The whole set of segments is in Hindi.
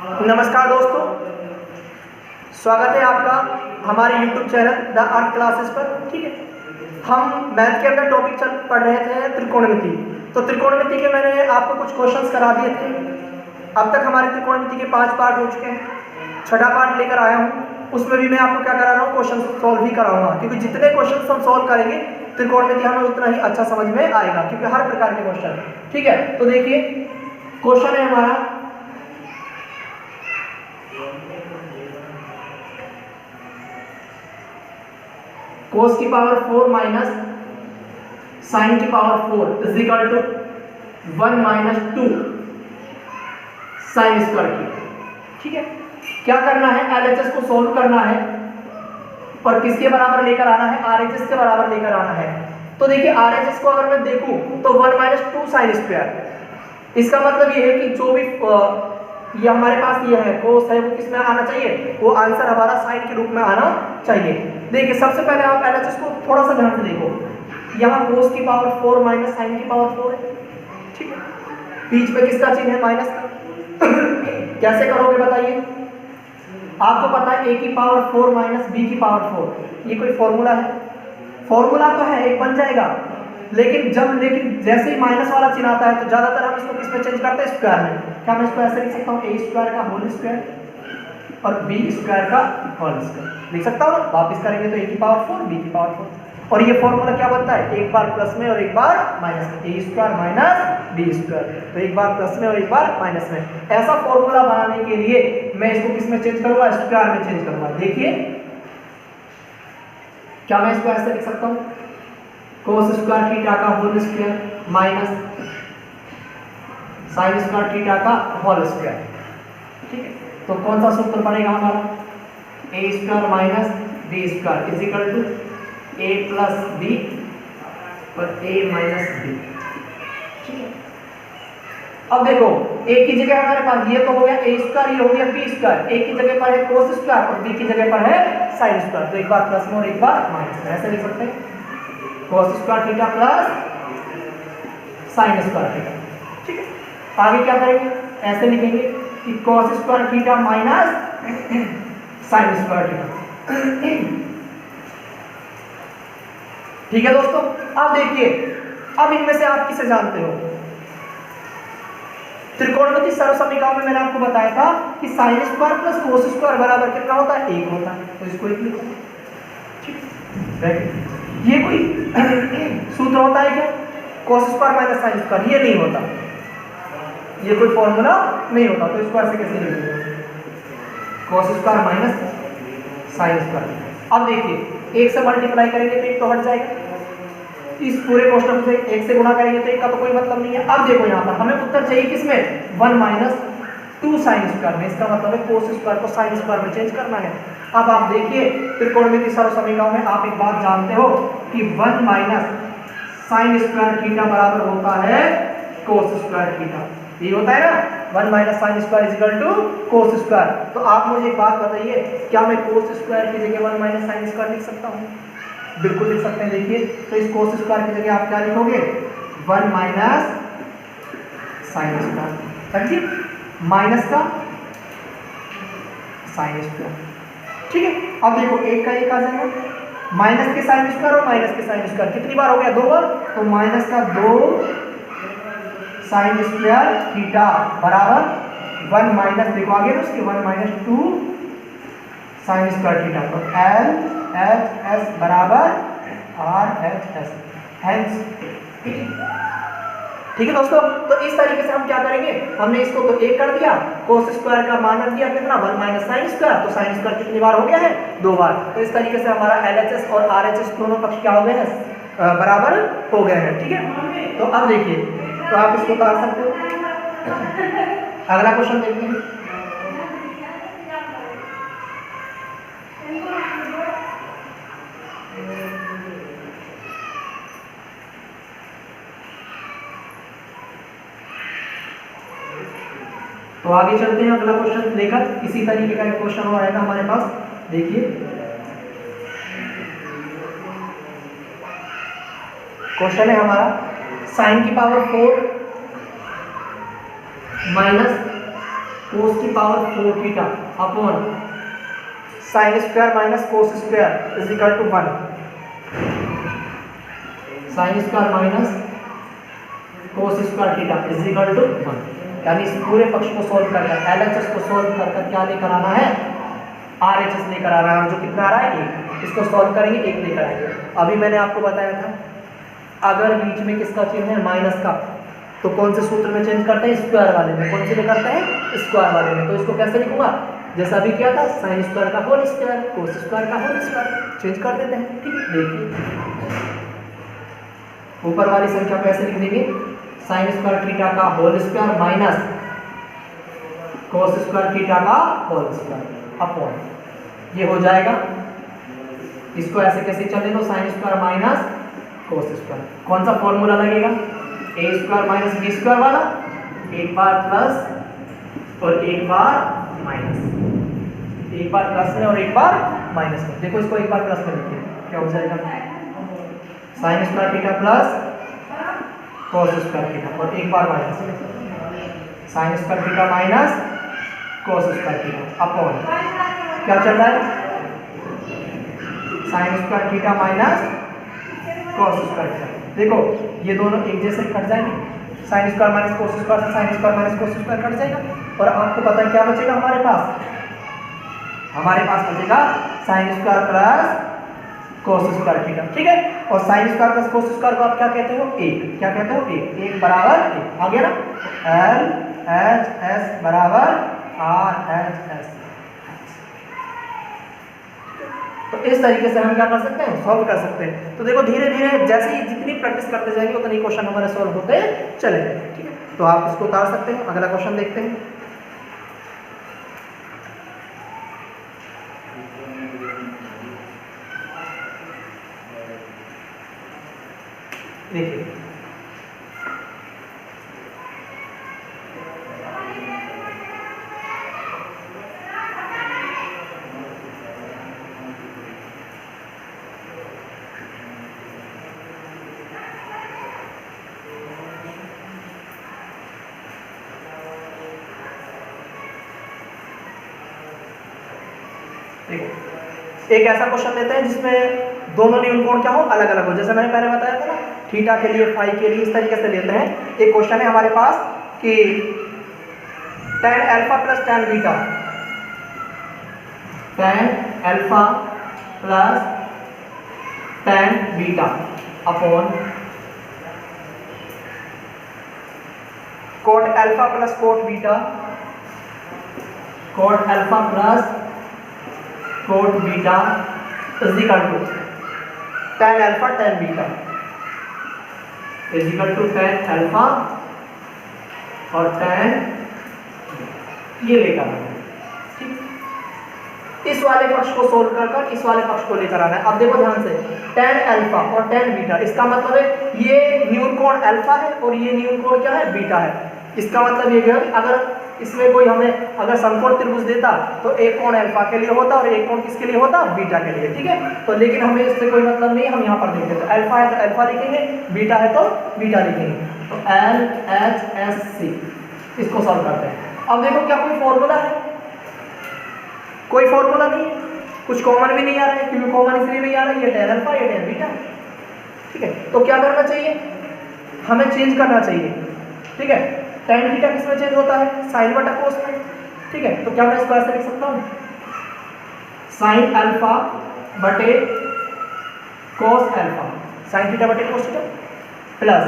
नमस्कार दोस्तों, स्वागत है आपका हमारे YouTube channel the earth classes पर। ठीक है, हम मैथ के अंदर टॉपिक पढ़ रहे थे त्रिकोणमिति। तो त्रिकोणमिति के मैंने आपको कुछ क्वेश्चंस करा दिए थे। अब तक हमारे त्रिकोणमिति के 5 पार्ट हो चुके हैं। छठा पार्ट लेकर आया हूँ, उसमें भी मैं आपको क्या करा रहा हूँ, क्वेश्चन सॉल्व भी कराऊंगा। क्योंकि जितने क्वेश्चन हम सॉल्व करेंगे त्रिकोणमिति हमें उतना ही अच्छा समझ में आएगा, क्योंकि हर प्रकार के क्वेश्चन। ठीक है, तो देखिए क्वेश्चन है हमारा cos की पावर 4 माइनस साइन की power 4 is equal to 1 minus 2 sine square की। ठीक है, क्या करना है, एलएचएस को सॉल्व करना है और किसके बराबर लेकर आना है, आरएचएस के बराबर लेकर आना है। तो देखिए आरएचएस को अगर मैं देखूं तो 1 माइनस 2 साइन स्क्वायर, इसका मतलब ये है कि जो भी ये हमारे पास ये है कोस है, वो किस में आना चाहिए, वो आंसर हमारा साइन के रूप में आना चाहिए। देखिए सबसे पहले आप एलएचएस को थोड़ा सा ध्यान से देखो, यहाँ कोस की पावर 4 माइनस साइन की पावर 4 है। ठीक है, बीच में किसका चिन्ह है, माइनस का। कैसे करोगे बताइए, आपको पता है a की पावर 4 माइनस b की पावर 4, ये कोई फॉर्मूला है, फॉर्मूला तो है, एक बन जाएगा। लेकिन जैसे ही माइनस वाला चिन्ह आता है तो ज्यादातर हम इसको किस में चेंज करते हैं, स्क्वायर में। क्या मैं इसको ऐसे लिख सकता हूँ, a स्क्वायर का होल स्क्वायर और b स्क्वायर का होल स्क्वायर लिख सकता हूँ ना। वापिस करेंगे तो a की पावर 4 b की पावर 4, और ये फॉर्मूला क्या बनता है, एक बार प्लस में और एक बार माइनस में, a square minus b square. तो एक बार प्लस में और एक बार माइनस में। ऐसा फॉर्मूला बनाने के लिए मैं इसको किस में चेंज करूंगा, स्क्वायर में चेंज करूंगा। देखिए क्या मैं इसको ऐसे लिख सकता हूँ, कोस स्क्वायर थीटा का whole square minus sine square theta का होल स्क्वायर। ठीक है, तो कौन सा सूत्र बनेगा हमारा, a square minus b square is equal to a plus b और a माइनस b। ठीक है, अब देखो a की जगह हमारे पास ये तो हो गया a स्क्वायर, ये हो गया b स्क्वायर, a की जगह पर है कोस स्क्वायर और b की जगह पर है साइन स्क्वायर। तो एक बार प्लस में और एक बार माइनस में, ऐसे लिख सकते हैं cos square theta plus sign square theta. ठीक है, आगे क्या करेंगे, ऐसे लिखेंगे कि cos square theta minus sine square theta. ठीक है दोस्तों, अब देखिए, अब इनमें से आप किसे जानते हो, त्रिकोणमिति सर्वसमीकरण में मैंने आपको बताया था कि sine square plus cos square बराबर कितना होता है, 1 होता है। तो इसको 1 लिखो। ठीक है, ये कोई सूत्र होता है क्या, cos square minus sine square, ये नहीं होता, ये कोई फॉर्मूला नहीं होता। तो इसको ऐसे कैसे लिखेंगे, cos square minus sine square. अब देखिए 1 से मल्टीप्लाई करेंगे तो 1 तो हट जाएगा, इस पूरे क्वेश्चन से 1 से गुणा करेंगे तो 1 का तो कोई मतलब नहीं है। अब देखो यहाँ पर हमें उत्तर चाहिए किसमें, 1 माइनस 2 साइन स्क्वायर में। इसका मतलब है cos स्क्वायर को साइन स्क्वायर में चेंज करना है। अब आप देखिए त्रिकोणमिति सर्वसमीकरण में आप एक बात जानते हो कि 1 माइनस साइन स्क्वायर थीटा बराबर होता है कोस स्क्वायर थीटा, ये होता है ना, 1 minus sine square is equal to cos square. तो आप मुझे एक बात बताइए, क्या मैं कोस स्क्वायर की जगह 1 माइनस साइन स्क्वायर लिख सकता हूँ, बिल्कुल लिख सकते हैं। देखिए तो इस कोस स्क्वायर की जगह आप क्या लिखोगे, 1 माइनस साइन स्क्वायर, ठीक, माइनस का साइन स्क्वायर। ठीक है, अब देखो 1 का 1 आ जाएगा, माइनस के साइन स्क्वायर और माइनस के साइन स्क्वायर कितनी बार हो गया, 2 बार। तो माइनस का 2 साइन स्क्वायर थीटा बराबर 1 माइनस, देखो आगे ना उसके 1 माइनस 2 साइन स्क्वायर थीटा। तो एल एच एस बराबर आर एच एस, हेंस। ठीक है दोस्तों, तो इस तरीके से हम क्या करेंगे, हमने इसको तो 1 कर दिया, कोस स्क्वायर का मान रख दिया कितना, 1 माइनस साइन स्क्वायर। तो साइन स्क्वायर कितनी बार हो गया है, 2 बार। तो इस तरीके से हमारा एलएचएस और आरएचएस दोनों पक्ष क्या हो गए हैं, बराबर हो गए हैं। ठीक है, तो अब देखिए, तो आप इसको उतार सकते हो। अगला क्वेश्चन देखते हैं। तो आगे चलते हैं अगला क्वेश्चन लेकर, इसी तरीके का एक क्वेश्चन और आएगा हमारे पास। देखिए क्वेश्चन है हमारा, साइन की पावर 4 माइनस कोस की power 4 theta upon sine square minus cos square is equal to 1। Sine square minus cos square theta is equal to 1। यानी इस पूरे पक्ष को सॉल्व करकर LHS को सॉल्व करकर क्या लेकर आना है, RHS लेकर आना है। जो कितना आ रहा है 1, इसको सॉल्व करेंगे 1 लेकर आएंगे। अभी मैंने आपको बताया था अगर बीच में किसका चिन्ह है माइनस का, तो कौन से सूत्र में चेंज करते हैं, स्क्वायर वाले में। कौन से में करते हैं, स्क्वायर वाले में। तो इसको कैसे लिखूंगा, जैसा अभी किया था, साइन स्क्वायर का होल स्क्वायर कोस स्क्वायर का होल स्क्वायर, चेंज कर देते हैं। ठीक है, देखिए ऊपर वाली संख्या को ऐसे लिख देंगे, साइन स्क्वायर थीटा का whole square minus cos square theta का होल स्क्वायर अपॉन, ये हो जाएगा। इसको ऐसे कैसे चलने दो, sine square minus cos square. कौन सा फॉर्मूला लगेगा, a square minus b square वाला, एक बार प्लस और एक बार माइनस। एक बार प्लस में और एक बार माइनस में। देखो इसको एक बार प्लस में लिखिए, क्या हो जाएगा, sine square theta plus cos square theta और एक बार माइनस में, sine square theta minus cos square theta upon क्या चल रहा है, sine square theta minus cos square theta. देखो ये दोनों एक जैसे कट जाएंगे, sine square minus cos square से sine square minus cos square cut जाएगा और आपको पता है क्या बचेगा हमारे पास, हमारे पास बचेगा sine square plus cos square theta. ठीक है, और sine square plus cos square को आप क्या कहते हो, एक। क्या कहते हो, एक। एक बराबर एक आ गया ना, LHS बराबर RHS। तो इस तरीके से हम क्या कर सकते हैं, सॉल्व कर सकते हैं। तो देखो धीरे धीरे जैसे ही जितनी प्रैक्टिस करते जाएंगे उतनी क्वेश्चन हमारे सॉल्व होते चलेंगे। ठीक है, तो आप इसको उतार सकते हैं। अगला क्वेश्चन देखते हैं। देखिए एक ऐसा क्वेश्चन लेते हैं जिसमें दोनों न्यून कोण क्या हो, अलग अलग हो। जैसे मैंने पहले बताया था ना, थीटा के लिए फाई के लिए इस तरीके से लेते हैं। एक क्वेश्चन है हमारे पास कि tan alpha plus tan beta, tan alpha plus tan beta upon cot alpha plus cot beta, cot alpha plus cot beta is equal to tan alpha tan beta is equal to tan alpha और tan ये लेकर आना है। ठीक, इस वाले पक्ष को सोल्व कर इस वाले पक्ष को लेकर आना है। अब देखो ध्यान से, tan अल्फा और tan बीटा, इसका मतलब है ये न्यून कोण अल्फा है और ये न्यून कोण क्या है, बीटा है। इसका मतलब ये है अगर इसमें कोई हमें अगर समकोण त्रिभुज देता तो एक कोण अल्फा के लिए होता और एक कोण किसके लिए होता, बीटा के लिए। ठीक है, तो लेकिन हमें इससे कोई मतलब नहीं, हम यहाँ पर देखें तो अल्फा है तो अल्फा लिखेंगे, बीटा है तो बीटा लिखेंगे। तो LHSC इसको सॉल्व करते हैं। अब देखो क्या कोई फॉर्मूला है, कोई फॉर्मूला नहीं है, कुछ कॉमन भी नहीं आ रहा है, क्योंकि कॉमन इसलिए नहीं आ रहा है, ये tan अल्फा ये tan बीटा। ठीक है, तो क्या करना चाहिए, हमें चेंज करना चाहिए। ठीक है, tan थीटा किस में चेंज होता है, साइन बटा कोस में। ठीक है, तो क्या मैं इसको ऐसे लिख सकता हूँ, साइन अल्फा बटे कोस अल्फा, साइन थीटा बटे कोस थीटा प्लस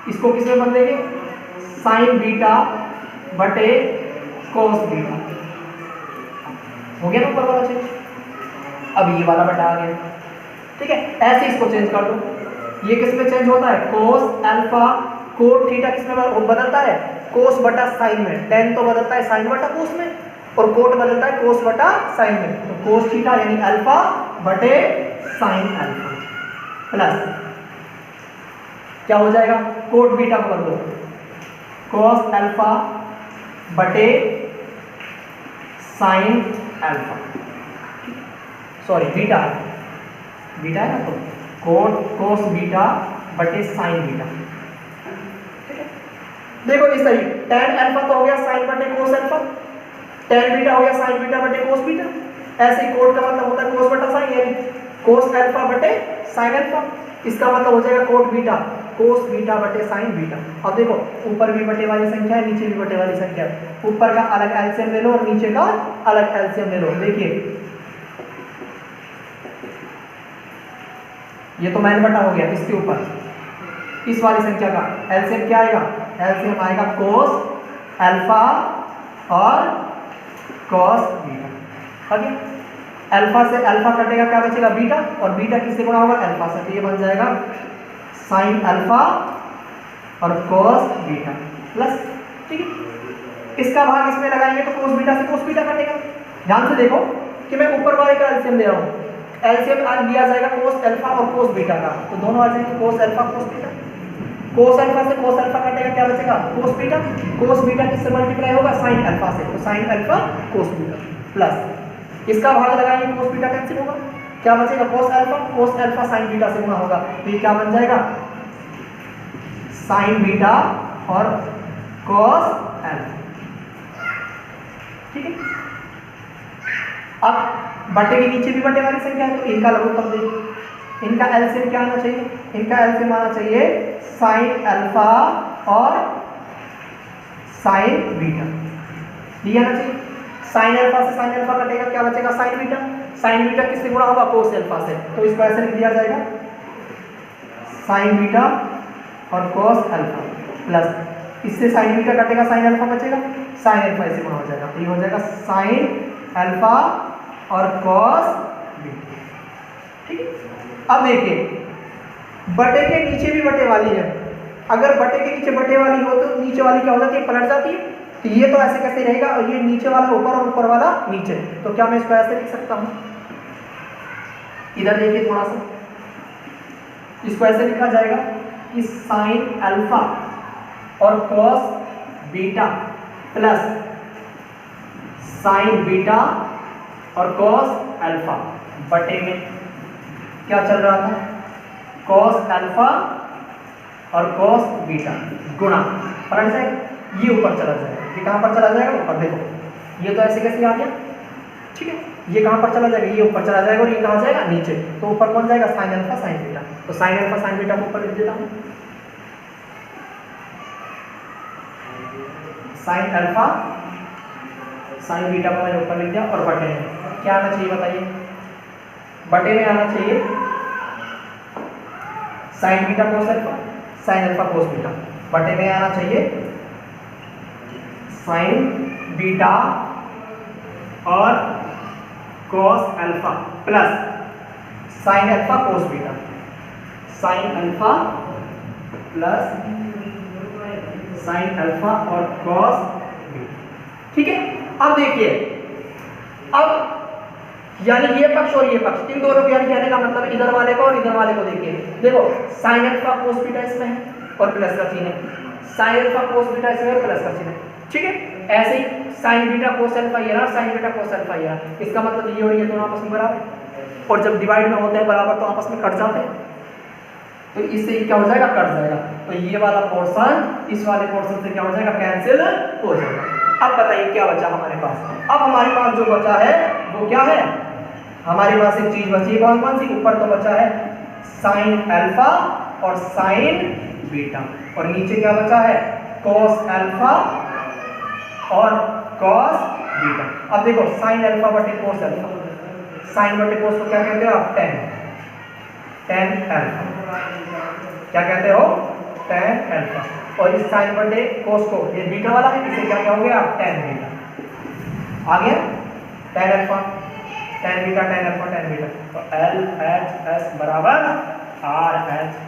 इसको किस में बदलेंगे, साइन बीटा बटे कोस बीटा। हो गया ना ऊपर वाला चेंज, अब ये वाला बटा आ गया। ठीक है, ऐसे इसको चेंज कर दो। ये किस में चेंज होता है, कोस अल्फा, कोट थीटा किस में बदलता है, कोस बटा साइन में। tan तो बदलता है साइन बटा कोस में और कोट बदलता है कोस बटा साइन में। तो कोस थीटा यानी अल्फा बटे साइन अल्फा प्लस क्या हो जाएगा, कोट बीटा को बदलो, कोस अल्फा बटे साइन अल्फा, सॉरी बीटा है, बीटा है ना, तो कोट कोस बीटा बटे साइन बीटा। देखो इस तरीके tan अल्फा तो हो गया sin बटे cos अल्फा, tan बीटा हो गया sin बीटा बटे cos बीटा। ऐसे ही कोट का मतलब होता है cos बटा sin, यानी cos अल्फा बटे sin अल्फा। इसका मतलब हो जाएगा कोट बीटा cos बीटा बटे sin बीटा। अब देखो ऊपर भी बटे वाली संख्या है, नीचे भी बटे वाली संख्या है, ऊपर का अलग एलसीएम ले लो और नीचे का अलग एलसीएम ले लो। देखिए ये तो मैन बटा हो गया, इसके ऊपर इस वाली संख्या का एलसीएम क्या आएगा, एलसीएम आएगा cos अल्फा और cos बीटा। ठीक है, अल्फा से अल्फा कटेगा, क्या बचेगा बीटा, और बीटा किससे गुणा होगा अल्फा से, तो ये बन जाएगा sin अल्फा और cos बीटा प्लस। ठीक है, इसका भाग इसमें लगाएंगे तो cos बीटा से cos बीटा कटेगा। ध्यान से देखो कि मैं ऊपर वाले का एलसीएम ले रहा हूँ, एलसीएम लिया जाएगा cos अल्फा और cos बीटा का, तो दोनों आ जाएंगे cos alpha cos beta. cos alpha से cos अल्फा कटेगा, क्या बचेगा cos बीटा, cos बीटा किससे मल्टीप्लाई होगा sin अल्फा से, तो sin alpha cos beta plus इसका भाग लगाएंगे cos बीटा कैंसिल होगा, क्या बचेगा cos अल्फा sin बीटा से गुणा होगा, तो ये क्या बन जाएगा sin बीटा और cos अल्फा। ठीक है, अब बटे के नीचे भी बटे वाली संख्या है तो इनका लघुत्तम देखो, इनका एलसीएम क्या आना चाहिए, इनका एलसीएम आना चाहिए sin अल्फा और sin बीटा, ये आना चाहिए। sin अल्फा से sin अल्फा कटेगा, क्या बचेगा sin बीटा, sin बीटा किससे गुणा होगा cos अल्फा से, तो इसको ऐसे लिख दिया जाएगा sin बीटा और cos अल्फा प्लस इससे sin बीटा कटेगा sin अल्फा बचेगा, sin अल्फा इससे गुणा हो जाएगा, तो ये हो जाएगा sin अल्फा और cos बीटा। ठीक है, अब देखिए बटे के नीचे भी बटे वाली है, अगर बटे के नीचे बटे वाली हो तो नीचे वाली क्या हो जाती है पलट जाती है, तो ये तो ऐसे कैसे रहेगा, और ये नीचे वाला ऊपर और ऊपर वाला नीचे, तो क्या मैं इसको ऐसे लिख सकता हूं, इधर देखिए थोड़ा सा, इसको ऐसे लिखा जाएगा कि sin अल्फा और cos beta plus sin beta और cos अल्फा बटे में क्या चल रहा था cos अल्फा और cos बीटा गुणा पलट जाएगा, ये ऊपर चला जाएगा, ये कहां पर चला जाएगा ऊपर, देखो ये तो ऐसे कैसे आ गया। ठीक है, ये कहां पर चला जाएगा, ये ऊपर चला जाएगा और ये कहां जाएगा नीचे, तो ऊपर कौन जाएगा sin अल्फा sin बीटा, तो sin अल्फा sin बीटा को ऊपर लिख देता हूं, sin अल्फा sin बीटा को मैंने ऊपर लिख दिया, और बटे में क्या आना चाहिए बताइए, बटे में आना चाहिए sin beta cos alpha sin alpha cos beta, बटे में आना चाहिए sin बीटा और cos alpha plus sin alpha cos beta, sin alpha plus sin alpha और cos बीटा। ठीक है, अब देखिए, अब यानी ये पक्ष और ये पक्ष, इन दोनों को यानी कहने का मतलब इधर वाले को और इधर वाले को देखिए, देखो sin अल्फा cos बीटा इसमें है और प्लस का चिन्ह है, sin अल्फा cos बीटा इसमें और प्लस का चिन्ह है। ठीक है, ऐसे ही sin बीटा cos अल्फा ये रहा, sin बीटा cos अल्फा ये रहा, इसका मतलब ये और ये दोनों आपस में बराबर, और जब डिवाइड में होते हैं बराबर तो आपस में कट जाते हैं, तो इससे क्या हो जाएगा कट जाएगा, तो ये वाला पोर्शन इस वाले पोर्शन से क्या हो जाएगा कैंसिल हो जाएगा। अब बताइए क्या बचा हमारे पास, अब हमारे पास जो बचा है वो क्या है, हमारे पास एक चीज बची है, कौन कौन सी, ऊपर तो बचा है sin अल्फा और sin बीटा, और नीचे क्या बचा है cos अल्फा और cos बीटा। अब देखो sin अल्फा बटे cos अल्फा, sin बटे cos को क्या कहते हो आप tan अल्फा, क्या कहते हो tan अल्फा, और इस sin बटे cos को ये बीटा वाला है, इसे क्या कहोगे आप tan बीटा, आ गया tan alpha tan beta tan alpha tan beta, तो LHS बराबर RHS।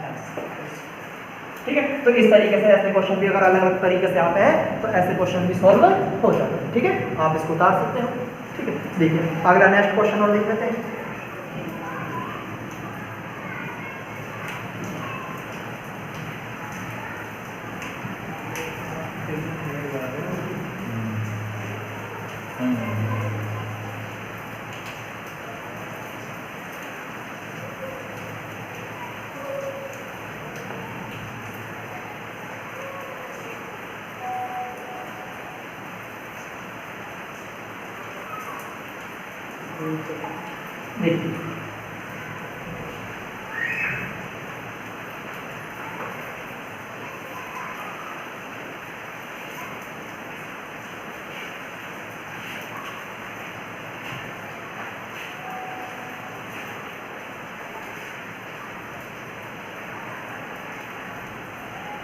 ठीक है, तो इस तरीके से ऐसे क्वेश्चन भी अगर अलग अलग तरीके से आते हैं तो ऐसे क्वेश्चन भी सॉल्व हो जाते हैं। ठीक है, आप इसको उतार सकते हो। ठीक है, देखिए अगला नेक्स्ट क्वेश्चन और देख लेते हैं। देखिए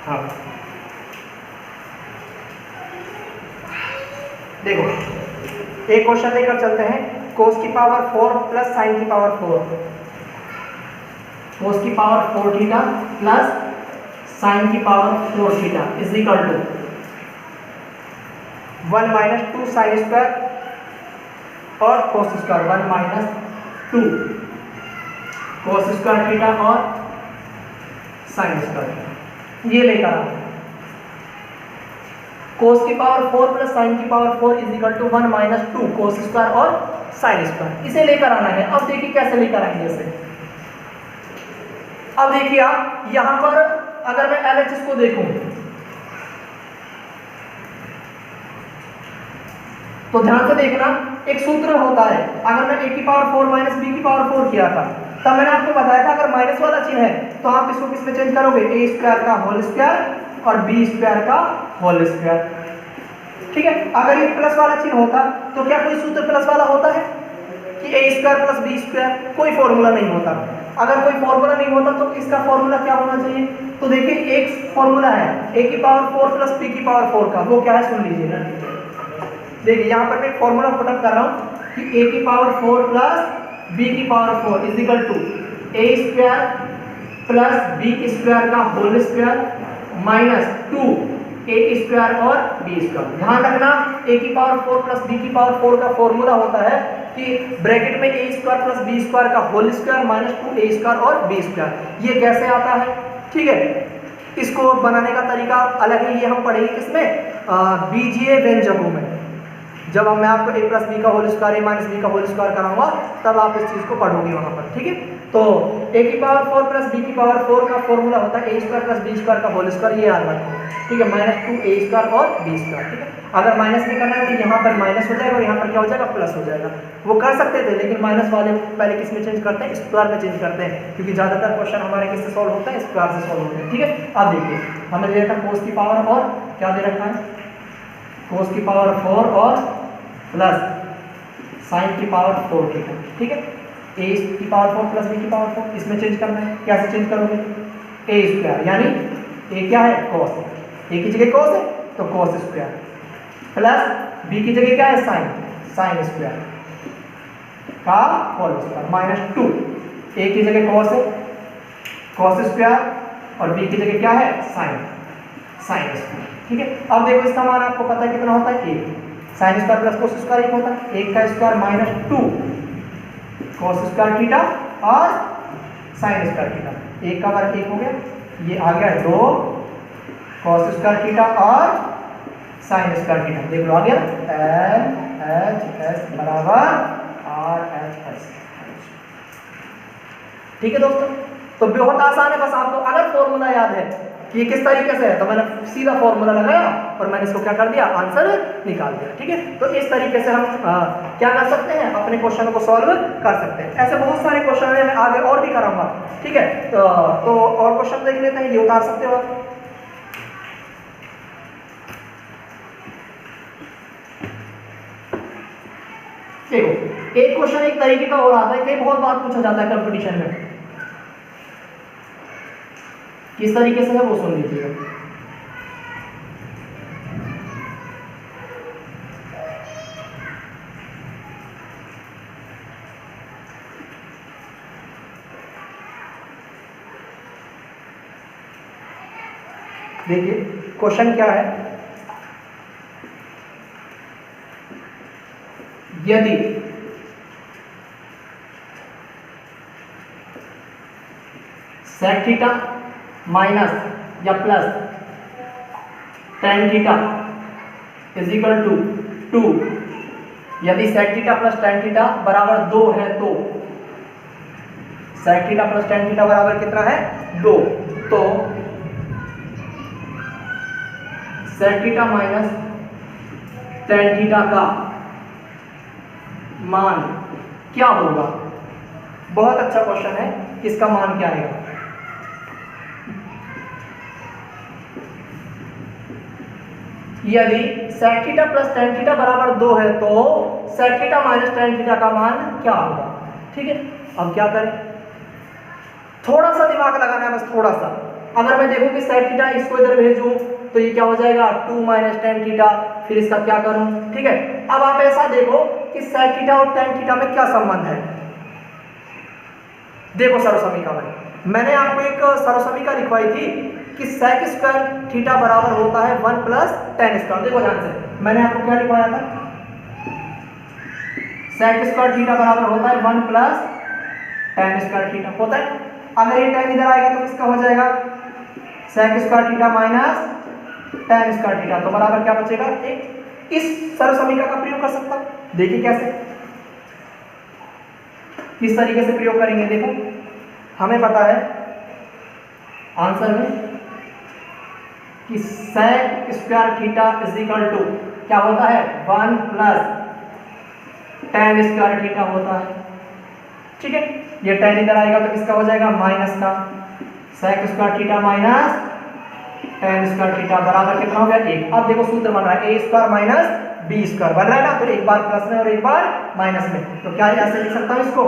हाँ देखो एक क्वेश्चन लेकर चलते हैं। cos की पावर 4 प्लस साइन की पावर 4, cos की पावर 4 थीटा प्लस साइन की power 4 theta is equal to 1 minus 2 sine square और cos square 1 minus 2 cos square theta और साइन स्क्वायर। ये लेकर आओ cos की पावर 4 प्लस साइन की power 4 is equal to 1 minus 2 cos square और साइन स्क्वायर। इसे लेकर आना है। अब देखिए कैसे लेकर आएंगे इसे। अब देखिए आप यहां पर अगर मैं LHS को देखूं तो ध्यान से देखना, एक सूत्र होता है। अगर मैं a की पावर 4 माइनस b की पावर 4 किया था तब मैंने आपको बताया था अगर माइनस वाला चिन्ह है तो आप इसको किस में चेंज करोगे, a स्क्वायर का होल स्क्वायर और b स्क्वायर का होल स्क्वायर। ठीक है, अगर ये प्लस वाला चिन्ह होता तो क्या कोई सूत्र प्लस वाला होता है कि a square plus b square? कोई फॉर्मूला नहीं होता। अगर कोई फॉर्मूला नहीं होता तो इसका फॉर्मूला क्या होना चाहिए? तो देखिए एक फॉर्मूला है a की पावर 4 प्लस b की पावर 4 का, वो क्या है सुन लीजिएगा। देखिए यहाँ पर मैं फॉर्मूला पुटअप कर रहा हूँ कि a की पावर 4 प्लस b की power 4 is equal to a square plus b square का whole square minus 2 a square और b स्क्वायर। ध्यान रखना a की पावर 4 प्लस b की पावर 4 का फॉर्मूला होता है कि ब्रैकेट में a square plus b square का whole square minus 2 a square और b स्क्वायर। ये कैसे आता है? ठीक है, इसको बनाने का तरीका अलग है, ये हम पढ़ेंगे किसमें, बीजीय व्यंजकों में। जब मैं आपको a प्लस बी का whole square a minus b का होल स्क्वायर कराऊंगा तब आप इस चीज को पढ़ोगे वहां पर। ठीक है, तो a की पावर 4 प्लस b की पावर 4 का फॉर्मूला होता है a square plus b square का होल स्क्वायर, ये याद रखो। ठीक है, माइनस 2 a स्क्वायर और b स्क्वायर। ठीक है, अगर माइनस नहीं करना है तो यहाँ पर माइनस हो जाएगा और यहाँ पर क्या हो जाएगा, प्लस हो जाएगा। वो कर सकते थे लेकिन माइनस वाले पहले किस में चेंज करते हैं, स्क्वायर में चेंज करते हैं, क्योंकि ज्यादातर क्वेश्चन हमारे किससे सॉल्व होता है, स्क्वायर से सॉल्व होते हैं। ठीक है, अब देखिए हमें दे रखा cos की पावर और क्या दे रखा है, cos की पावर 4 और प्लस साइन की पावर 4 थीटा। ठीक है, a की पावर 4 प्लस b की पावर 4 इसमें चेंज करना है। कैसे चेंज करोगे, a स्क्वायर यानी a क्या है, cos, a की जगह cos है तो cos स्क्वायर प्लस b की जगह क्या है, साइन, साइन स्क्वायर का होल स्क्वायर माइनस 2 a की जगह cos है, cos स्क्वायर और b की जगह क्या है, साइन, साइन स्क्वायर। ठीक है, अब देखो इसका मान आपको पता है कितना होता है, 1 sine square plus cos square 1 होता है, 1 का स्क्वायर माइनस 2 कोस स्क्वायर थीटा और साइन स्क्वायर थीटा, 1 का वर्ग 1 हो गया, ये आ गया 2 कोस स्क्वायर थीटा और साइन स्क्वायर थीटा। देख लो आ गया LHS बराबर RHS। ठीक है दोस्तों, तो बहुत आसान है, बस आपको अगर फॉर्मूला याद है कि ये किस तरीके से है तो मैंने सीधा फॉर्मूला लगाया और मैंने इसको क्या कर दिया, आंसर निकाल दिया। ठीक है, तो इस तरीके से हम क्या कर सकते हैं, अपने क्वेश्चन को सॉल्व कर सकते हैं। ऐसे बहुत सारे क्वेश्चन है, मैं आगे और भी कराऊंगा। ठीक है, तो और क्वेश्चन देख लेते हैं, ये उतार सकते हो आप। देखो एक क्वेश्चन एक तरीके का और आता है, कई बहुत बार पूछा जाता है कंपटीशन में, किस तरीके से है वो सुन लीजिएगा। देखिए क्वेश्चन क्या है, यदि सेक थीटा माइनस या plus tan theta is equal to 2, यदि sec theta plus tan theta बराबर 2 है तो sec theta plus tan theta बराबर कितना है, 2, तो sec theta minus tan theta का मान क्या होगा? बहुत अच्छा क्वेश्चन है, इसका मान क्या आएगा? यदि sec theta plus tan theta बराबर 2 है तो sec theta minus tan theta का मान क्या होगा? ठीक है, अब क्या करें? थोड़ा सा दिमाग लगाना है, बस थोड़ा सा। अगर मैं देखूं कि sec थीटा इसको इधर भेजूं तो ये क्या हो जाएगा 2 माइनस tan थीटा, फिर इसका क्या करूं? ठीक है, अब आप ऐसा देखो कि sec थीटा और tan थीटा में क्या संबंध है। देखो सर्वसमीका में मैंने आपको एक सर्वसमीका लिखवाई थी कि sec स्क्वायर थीटा बराबर होता है 1 प्लस tan स्क्वायर। देखो ध्यान से, मैंने आपको क्या लिखवाया था? sec स्क्वायर थीटा बराबर होता है 1 प्लस tan स्क्वायर थीटा होता है। अगर ये tan इधर आएगा तो किसका हो जाएगा? sec square theta minus tan square theta, तो बराबर क्या बचेगा? एक। इस सर्वसमीका का प्रयोग कर सकता हूं। देखिए कैसे, किस तरीके से प्रयोग करेंगे। देखो, हमें पता है आंसर में कि sec square theta is equal to क्या होता है? 1 प्लस tan स्क्वायर थीटा होता है। ठीक है, ये tan इधर आएगा तो किसका हो जाएगा? माइनस का। sec square theta minus tan square theta बराबर कितना हो गया? 1। अब देखो सूत्र बन रहा है a square minus b square बन रहा है ना, तो एक बार प्लस में और एक बार माइनस में, तो क्या ऐसे लिख सकता हूं इसको?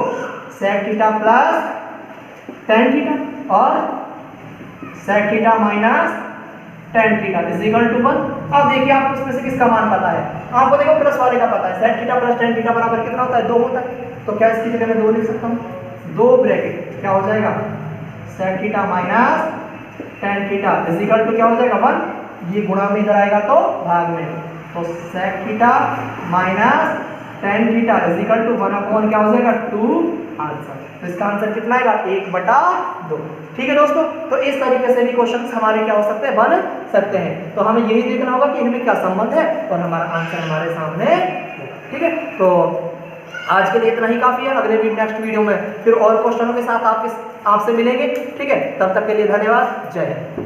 sec theta plus tan theta और sec theta minus tan theta is equal to 1। अब देखिए आपको इसमें से किसका मान पता है? आपको देखो प्लस वाले का पता है, sec theta plus tan theta बराबर कितना होता है? 2 होता है। तो क्या इसकी जगह मैं 2 लिख सकता हूं? 2 ब्रैकेट क्या हो जाएगा? sec theta minus tan theta is equal to क्या हो जाएगा? 1। ये गुणा में इधर आएगा तो भाग में, तो sec theta minus tan theta is equal to 1 upon क्या हो जाएगा? 2 आंसर। तो इसका आंसर कितना आएगा? 1/2। ठीक है दोस्तों, तो इस तरीके से भी क्वेश्चंस हमारे क्या हो सकते हैं? बन सकते हैं। तो हमें यही देखना होगा कि इनमें क्या संबंध है और हमारा आंसर हमारे सामने होगा। ठीक है, तो आज के लिए इतना ही काफी है। अगले नेक्स्ट वीडियो में फिर और क्वेश्चनों के साथ आपसे मिलेंगे। ठीक है, तब तक के लिए धन्यवाद। जय हिंद।